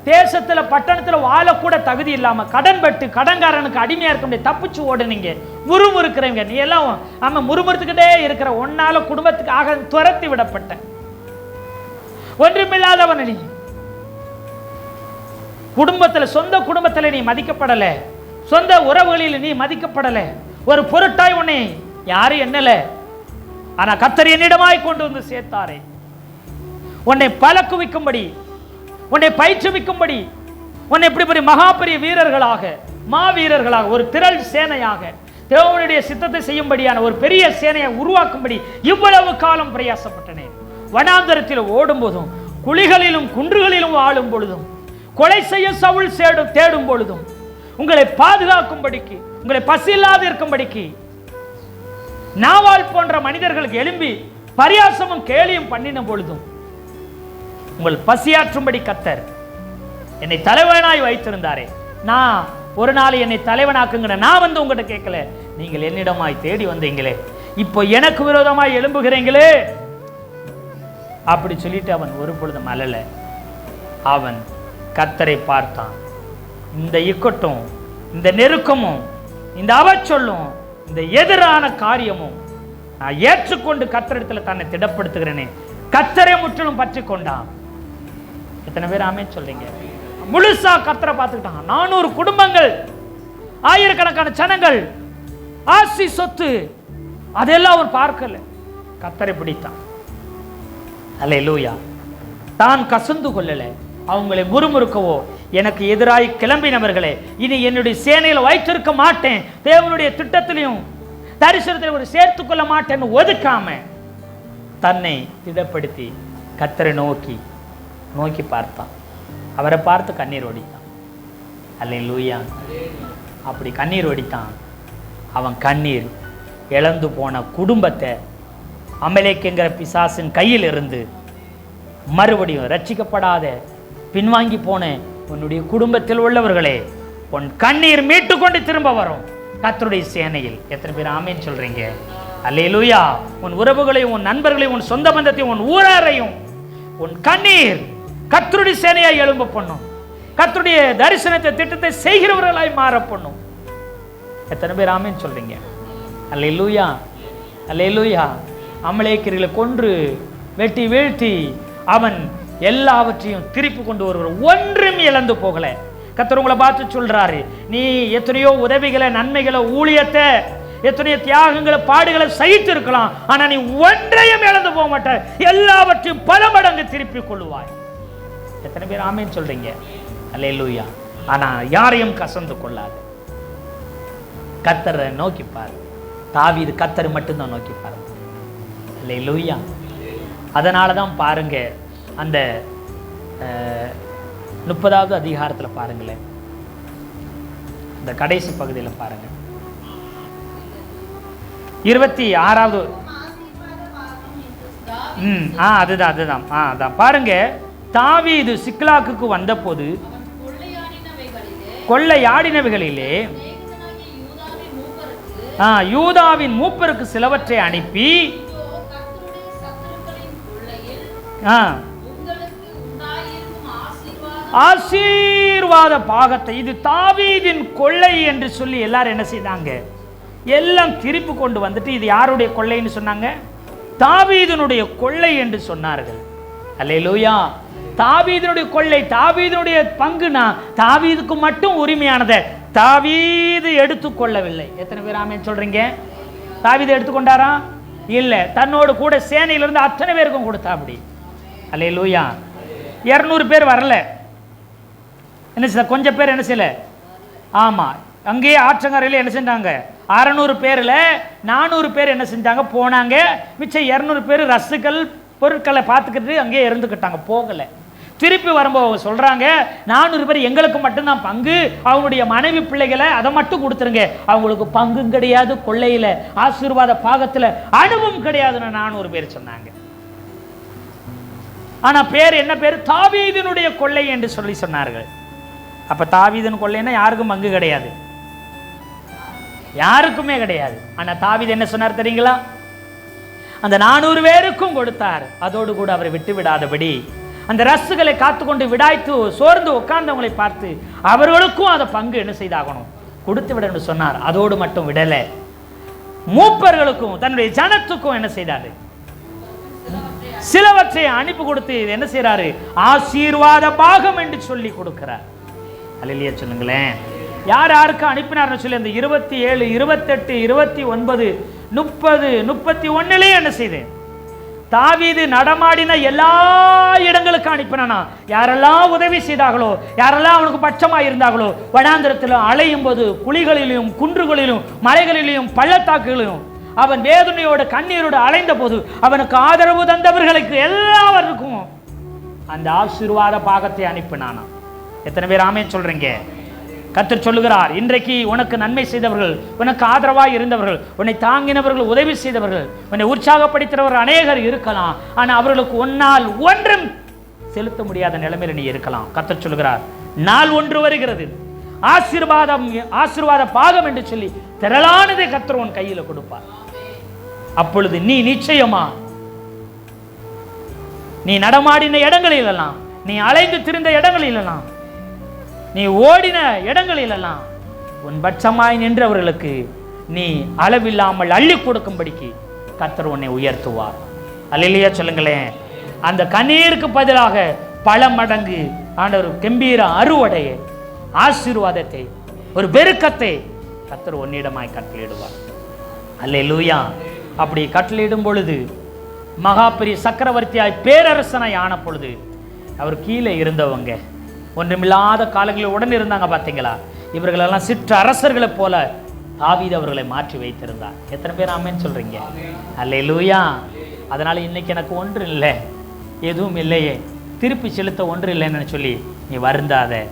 தேசத்துல பட்டணத்துல வாழக்கூட தகுதி இல்லாம கடன் பட்டு கடன்காரனுக்கு அடிமையா இருக்க முடியாது, தப்பிச்சு ஓடுனீங்க, முறுமுறுக்கிறீங்க, நீ எல்லாம் ஆமா முறுமுறுத்துக்கிட்டே இருக்கிற, ஒன்னால குடும்பத்துக்கு ஆக துரத்தி விடப்பட்ட ஒன்றுமில்லாதவன் நீ. குடும்பத்துல, சொந்த குடும்பத்துல நீ மதிக்கப்படல, சொந்த உறவுகளில் நீ மதிக்கப்படல, ஒரு பொருட்டாய் உன்னை யாரும் என்னல. ஆனா கர்த்தர் என்னிடமாய் கொண்டு வந்து சேர்த்தாரே, உன்னை பழக்குவிக்கும்படி, உன்னை பயிற்றுவிக்கும்படி, உன்னை இப்படி மகா பெரிய வீரர்களாக, மாவீரர்களாக, ஒரு திரள் சேனையாக, தேவனுடைய சித்தத்தை செய்யும்படியான ஒரு பெரிய சேனையை உருவாக்கும்படி இவ்வளவு காலம் பிரயாசப்பட்டனேன். வனாந்தரத்தில் ஓடும் போதும், குழிகளிலும் குன்றுகளிலும் வாழும் பொழுதும், கொலை செய்ய சவுல் தேடும் பொழுதும், உங்களை பாதுகாக்கும்படிக்கு, உங்களை பசியில்லாது இருக்கும்படிக்கு நாவால் போன்ற மனிதர்களுக்கு எழும்பி பரியாசமும் கேலியும் பண்ணின பொழுதும் உங்கள் பசியாற்றும்படி கர்த்தர் என்னை தலைவனாய் வைத்திருந்தாரே. நான் ஒரு நாள் என்னை தலைவனாக்குங்கிற நான் வந்து உங்கள்கிட்ட கேட்கல, நீங்கள் என்னிடமாய் தேடி வந்தீங்களே, இப்போ எனக்கு விரோதமாய் எழும்புகிறீங்களே அப்படி சொல்லிட்டு அவன் ஒரு பொழுதும் அழல. அவன் கர்த்தரை பார்த்தான். இந்த இக்கட்டும், இந்த நெருக்கமும், இந்த அவச்சொல்லும், இந்த எதிரான காரியமும் நான் ஏற்றுக்கொண்டு கர்த்தரிடத்தில் தன்னை திடப்படுத்துகிறேனே, கர்த்தரை முற்றிலும் பற்றி கொண்டான். எத்தனை பேர் ஆமென் சொல்றீங்க? முழுசா கர்த்தரை பார்த்துக்கிட்டான். 400 குடும்பங்கள், ஆயிரக்கணக்கான ஜனங்கள், ஆசி சொத்து, அதெல்லாம் அவர் பார்க்கல, கர்த்தரை பிடித்தான். அல்லேலூயா. தான் கசந்து கொள்ளல, அவங்களை முறுமுறுக்கவோ, எனக்கு எதிராய் கிளம்பினவர்களே இனி என்னுடைய சேனையில் வைத்திருக்க மாட்டேன், தேவனுடைய திட்டத்திலையும் தரிசனத்தில் ஒரு சேர்த்துக் கொள்ள மாட்டேன்னு ஒதுக்காம தன்னை திடப்படுத்தி கர்த்தரை நோக்கி பார்த்தான். அவரை பார்த்து கண்ணீர் வடித்தான். அல்லேலூயா. அப்படி கண்ணீர் வடித்தான். அவன் கண்ணீர் இழந்து போன குடும்பத்தை அமலேக்குங்கிற பிசாசின் கையில் இருந்து மறுபடியும் ரட்சிக்கப்படாத பின்வாங்கி போன உன்னுடைய குடும்பத்தில் உள்ளவர்களே, உன் கண்ணீர் மீட்டு கொண்டு திரும்ப வரும் கர்த்தருடைய சேனையில். எத்தனை பேர் ஆமென் சொல்றீங்க? அல்லேலூயா. உன் உறவுகளையும், உன் நண்பர்களையும், உன் சொந்த பந்தத்தையும், உன் ஊராரையும் உன் கண்ணீர் கர்த்தருடைய சேனையாய் எழும்ப பண்ணும். கர்த்தருடைய தரிசனத்தை, திட்டத்தை செய்கிறவர்களாய் மாற பண்ணும். எத்தனை பேர் ஆமென் சொல்றீங்க? அல்லேலூயா, அல்லேலூயா. அமலேக்கியர்களை கொன்று வெட்டி வீழ்த்தி அவன் எல்லாவற்றையும் திருப்பி கொண்டு வருவார். ஒன்றும் இழந்து போகல. கர்த்தர் உங்களை பார்த்து சொல்றாரு, நீ எத்தனையோ உதவிகளை, நன்மைகளை, ஊழியத்தை, எத்தனையோ தியாகங்களை, பாடுகளை சகித்து இருக்கலாம், ஆனா நீ ஒன்றையும் இழந்து போக மாட்ட, எல்லாவற்றையும் பல மடங்கு திருப்பி கொள்ளுவாய். எத்தனை பேர் ஆமென் சொல்றீங்க? அல்லேலூயா. ஆனா யாரையும் கசந்து கொள்ளாது. கர்த்தரை நோக்கி பாரு. தாவீது கர்த்தரை மட்டும்தான் நோக்கி பாரு. அல்லேலூயா. அதனாலதான் பாருங்க, அந்த 30வது அதிகாரத்தில் பாருங்களேன், இந்த கடைசி பகுதியில் பாருங்க, 26வது. அதுதான் பாருங்க. தாவீது சிக்லாகுக்கு வந்த போது கொள்ளையாடினவைகளிலே யூதாவின் மூப்பருக்கு சிலவற்றை அனுப்பி ஆசீர்வாத பாகத்தை, இது தாவீதின் கொள்ளை என்று சொல்லி எல்லாரும் என்ன செய்தாங்க? எல்லாம் திருப்பி கொண்டு வந்துட்டு இது யாருடைய கொள்ளைன்னு சொன்னாங்க? தாவீதினுடைய கொள்ளை என்று சொன்னார்கள். அல்லேலூயா. தாவீதினுடைய கொள்ளை, தாவீதினுடைய பங்குனா தாவீதுக்கு மட்டும் உரிமையானதை தாவீது எடுத்துக்கொள்ளவில்லை. எத்தனை பேர் ஆமென் சொல்றீங்க? தாவீது எடுத்துக்கொண்டாரா? இல்ல, தன்னோடு கூட சேனையிலிருந்து அத்தனை பேருக்கும் கொடுத்தா. அப்படி அல்லேலூயா. 200 பேர் வரல, என்ன செய்ய, கொஞ்சம் பேர் என்ன செய்யல. ஆமா, அங்கேயே ஆற்றங்கரையில் என்ன செஞ்சாங்க? 600 பேர்ல 400 பேர் என்ன செஞ்சாங்க? போனாங்க. மிச்சம் 200 பேர் ரசுக்கள் பொருட்களை பார்த்துக்கிட்டு அங்கேயே இருந்துக்கிட்டாங்க, போகலை. திருப்பி வரும்போது அவங்க சொல்கிறாங்க, 400 பேர் எங்களுக்கு மட்டும்தான் பங்கு, அவங்களுடைய மனைவி பிள்ளைகளை அதை மட்டும் கொடுத்துருங்க, அவங்களுக்கு பங்கும் கிடையாது, கொள்ளையில் ஆசீர்வாத பாகத்தில் அனுபவம் கிடையாதுன்னு 400 பேர் சொன்னாங்க. ஆனால் பேர் என்ன பேர்? தாவீதினுடைய கொள்ளை என்று சொல்லி சொன்னார்கள். அப்போ தாவீதின் கொள்ளைன்னா யாருக்கும் பங்கு கிடையாது, யாருக்குமே கிடையாது. ஆனால் தாவீது என்ன சொன்னார் தெரியுங்களா? அந்த 400 பேருக்கும் கொடுத்தார். அதோடு கூட அவரை விட்டு விடாதபடி அந்த ரசுகளை காத்துக்கொண்டு விடாய்த்து சோர்ந்து உட்கார்ந்தவங்களை பார்த்து அவர்களுக்கும் அதை பங்கு என்ன செய்தாகணும், கொடுத்து விட சொன்னார். அதோடு மட்டும் விடலை, மூப்பர்களுக்கும் தன்னுடைய ஜனத்துக்கும் என்ன செய்தாரு? சிலவற்றை அனுப்பி கொடுத்து என்ன செய்யறாரு? ஆசீர்வாத பாகம் என்று சொல்லி கொடுக்கிறார். அல்லேலூயா சொல்லுங்களேன். யார் யாருக்கு அனுப்பினார்னு சொல்லி அந்த 27, 28, 29, 30, 31 என்ன செய்து தாவீது நடமாடின எல்லா இடங்களுக்கும் அனுப்பினானா. யாரெல்லாம் உதவி செய்தார்களோ, யாரெல்லாம் அவனுக்கு பட்சமாக இருந்தார்களோ, வனாந்திரத்தில் அலையும் போது குழிகளிலும் குன்றுகளிலும் மலைகளிலும் பள்ளத்தாக்குகளிலும் அவன் வேதனையோடு கண்ணீரோடு அலைந்த போது அவனுக்கு ஆதரவு தந்தவர்களுக்கு எல்லாருக்கும் அந்த ஆசீர்வாத பாகத்தை அனுப்பினானா. எத்தனை பேர் ஆமென் சொல்றீங்க? கர்த்தர் சொல்லுகிறார், இன்றைக்கு உனக்கு நன்மை செய்தவர்கள், உனக்கு ஆதரவாக இருந்தவர்கள், உன்னை தாங்கினவர்கள், உதவி செய்தவர்கள், உன்னை உற்சாகப்படுத்தினவர்கள் அநேகர் இருக்கலாம். ஆனால் அவர்களுக்கு ஒன்னால் ஒன்றும் செலுத்த முடியாத நிலைமையில் நீ இருக்கலாம். கர்த்தர் சொல்லுகிறார், நாள் ஒன்று வருகிறது, ஆசீர்வாத பாகம் என்று சொல்லி திரளானதை கர்த்தர் உன் கையில் கொடுப்பார். அப்பொழுது நீ நிச்சயமா நீ நடமாடின இடங்களிலெல்லாம், நீ அலைந்து திரிந்த இடங்களிலெல்லாம், நீ ஓடின இடங்களிலெல்லாம் உன் பட்சமாய் நின்றவர்களுக்கு நீ அளவில்லாமல் அள்ளி கொடுக்கும்படிக்கு கர்த்தர் உன்னை உயர்த்துவார். அல்லேலூயா சொல்லுங்களேன். அந்த கண்ணீருக்கு பதிலாக பல மடங்கு ஆண்டவர் கம்பீர அறுவடையை, ஆசீர்வாதத்தை, ஒரு பெருக்கத்தை கர்த்தர் உன்னிடமாய் கட்டளையிடுவார். அல்லேலூயா. அப்படி கட்டளையிடும் பொழுது மகா பெரிய சக்கரவர்த்தியாய் பேரரசனாய் ஆன பொழுது அவர் கீழே இருந்தவங்க ஒன்றுமில்லாத காலங்களில் உடன் இருந்தாங்க. பார்த்தீங்களா? இவர்களெல்லாம் சிற்ற அரசர்களை போல தாவீது அவர்களை மாற்றி வைத்திருந்தார். எத்தனை பேர் ஆமென் சொல்றீங்க? அல்லேலூயா. அதனால இன்னைக்கு எனக்கு ஒன்று இல்லை, எதுவும் இல்லையே, திருப்பி செலுத்த ஒன்று இல்லைன்னு சொல்லி நீ வருந்தாத.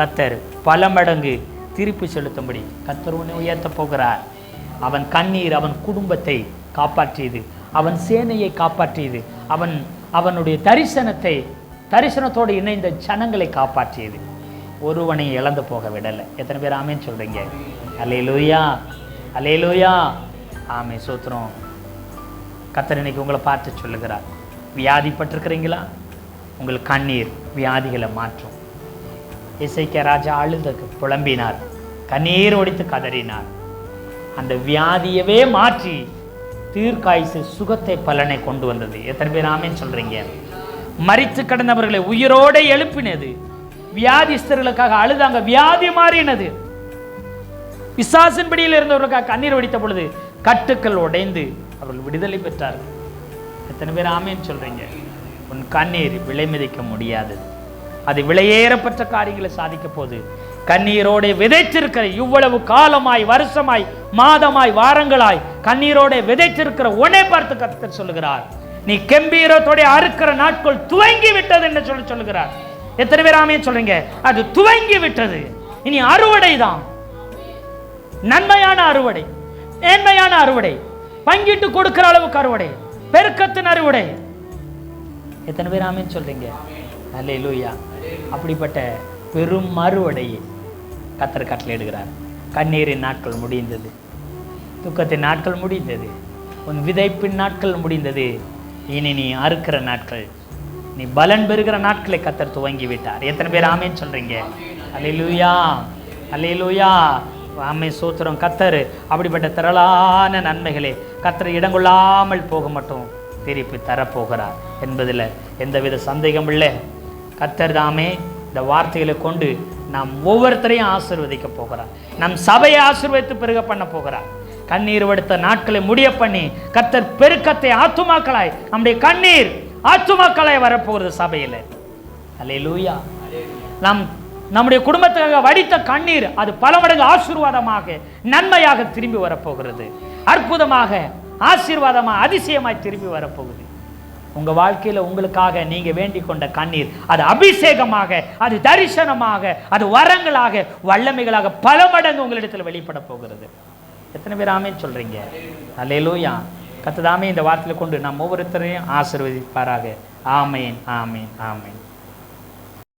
கர்த்தர் பல மடங்கு திருப்பி செலுத்தும்படி கர்த்தர் உன்னை உயர்த்த போகிறார். அவன் கண்ணீர் அவன் குடும்பத்தை காப்பாற்றியது, அவன் சேனையை காப்பாற்றியது, அவனுடைய தரிசனத்தோடு இணைந்த ஜனங்களை காப்பாற்றியது. ஒருவனை இழந்து போக விடலை. எத்தனை பேர் ஆமென் சொல்றீங்க? அல்லேலூயா, அல்லேலூயா. ஆமே சோத்திரம். கர்த்தர் இன்னைக்கு உங்களை பார்த்து சொல்லுகிறார், வியாதிப்பட்டிருக்கிறீங்களா? உங்கள் கண்ணீர் வியாதிகளை மாற்றும். எசேக்கியா ராஜா அழுது புலம்பினார், கண்ணீர் ஒடித்து கதறினார். அந்த வியாதியவே மாற்றி தீர்க்காயுசு சுகத்தை பலனை கொண்டு வந்தது. எத்தனை பேர் ஆமென் சொல்றீங்க? மரித்து கிடந்தவர்களை உயிரோடு எழுப்பினது. வியாதிஸ்தர்களுக்காக அழுதாங்க, வியாதி மாறினது. பிசாசின் பிடியில் இருந்தவர்களுக்காக கண்ணீர் வடித்த பொழுது கட்டுக்கள் உடைந்து அவர்கள் விடுதலை பெற்றார்கள். எத்தனை பேர் ஆமென் சொல்றீங்க? உன் கண்ணீர் விலை மதிக்க முடியாது. அது விலையேறப்பட்ட காரியங்களை சாதிக்க போது கண்ணீரோட விதைத்திருக்கிற இவ்வளவு காலமாய், வருஷமாய், மாதமாய், வாரங்களாய் கண்ணீரோட விதைத்திருக்கிற உன்னை பார்த்து கர்த்தர் சொல்லுகிறார், நீ கம்பீரத்தோட அறுக்கிற நாட்கள் துவங்கி விட்டது என்று சொல்லுகிறார். எத்தனை பேர் ஆமென் சொல்றீங்க? அது துவங்கி விட்டது. இனி அறுவடை தான், நன்மையான அறுவடை, மேன்மையான அறுவடை, பங்கிட்டு கொடுக்கிற அளவுக்கு அறுவடை, பெருக்கத்தின் அறுவடை. எத்தனை பேர் ஆமென் சொல்றீங்க? அல்லேலூயா. அப்படிப்பட்ட பெரும் அறுவடையை கர்த்தர் கட்டளையிடுகிறார். கண்ணீரின் நாட்கள் முடிந்தது, துக்கத்தின் நாட்கள் முடிந்தது, உன் விதைப்பின் நாட்கள் முடிந்தது. இனி நீ அறுக்கிற நாட்கள், நீ பலன் பெறுகிற நாட்களை கர்த்தர் துவங்கி விட்டார். எத்தனை பேர் ஆமென் சொல்றீங்க? அல்லேலூயா, அல்லேலூயா. ஆமே சோத்திரம். கர்த்தர் அப்படிப்பட்ட திரளான நன்மைகளை கர்த்தர் இடங்கொள்ளாமல் போக மட்டும் திருப்பி தரப்போகிறார் என்பதில் எந்தவித சந்தேகம் இல்லை. கர்த்தர் தாமே இந்த வார்த்தைகளை கொண்டு நாம் ஒவ்வொருத்தரையும் ஆசீர்வதிக்க போகிறார். நம் சபையை ஆசீர்வதித்து பெருக பண்ண போகிறார். கண்ணீர் வடித்த நாட்களை முடிய பண்ணி கர்த்தர் பெருக்கத்தை ஆத்துமாக்களாய், நம்முடைய கண்ணீர் ஆத்துமாக்களாய் வரப்போகிறது சபையில். அல்லேலூயா. நம்முடைய குடும்பத்துக்காக வடித்த கண்ணீர் அது பல மடங்கு ஆசீர்வாதமாக, நன்மையாக திரும்பி வரப்போகிறது. அற்புதமாக, ஆசீர்வாதமாக, அதிசயமாய் திரும்பி வரப்போகுது. உங்கள் வாழ்க்கையில் உங்களுக்காக நீங்கள் வேண்டிக் கொண்ட கண்ணீர் அது அபிஷேகமாக, அது தரிசனமாக, அது வரங்களாக, வல்லமைகளாக பல மடங்கு உங்களிடத்தில் வெளிப்பட போகிறது. எத்தனை பேர் ஆமேன் சொல்கிறீங்க? அல்லேலூயா. கர்த்தர் தாமே இந்த வார்த்தையை கொண்டு நாம் ஒவ்வொருத்தரையும் ஆசீர்வதிப்பாராக. ஆமேன், ஆமேன், ஆமேன்.